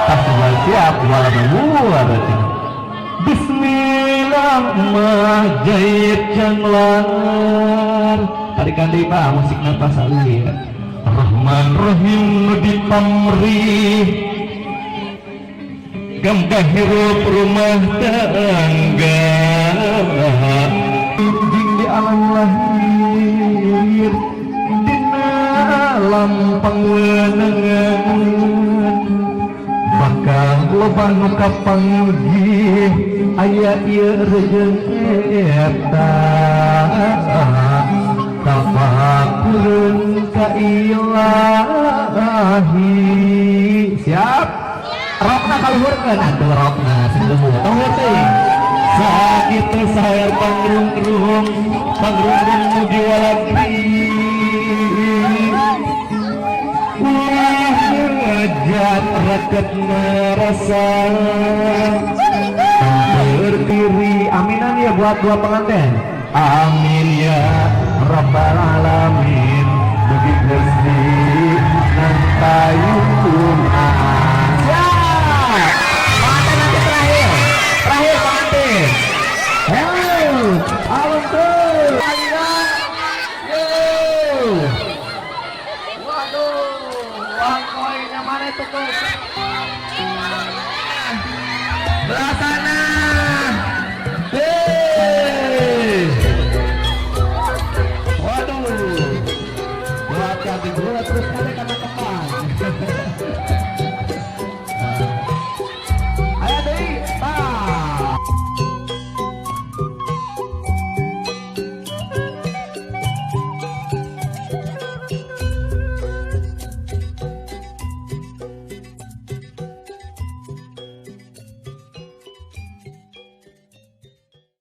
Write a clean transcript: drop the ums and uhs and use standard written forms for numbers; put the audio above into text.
Tas siap wala berarti. Bismillah majait janglar. Tarikan deui Pak musikna pas salih ya. Rahman Rahim nu dipamrih gambah hirup rumah tangga jing di alam lahir dina alam pangeunangan bakal loba nu kapanggih aya ieu rezeki eta tafakurun ka ilahi. Siap rokna kaluhurkeun atuh rokna sendeuh tong teh sakitu saeur pangrung-rung mugi walagri wajat raket merasa berdiri. Aminan ya buat dua pengantin. Amin ya Rabbal Alamin. Mugi Gusti nantayun. Siap pengantin nanti terakhir pengantin. Alun tuh waduh uang koinnya mana itu tuh belah sana. Waduh buat ganti bola terus kali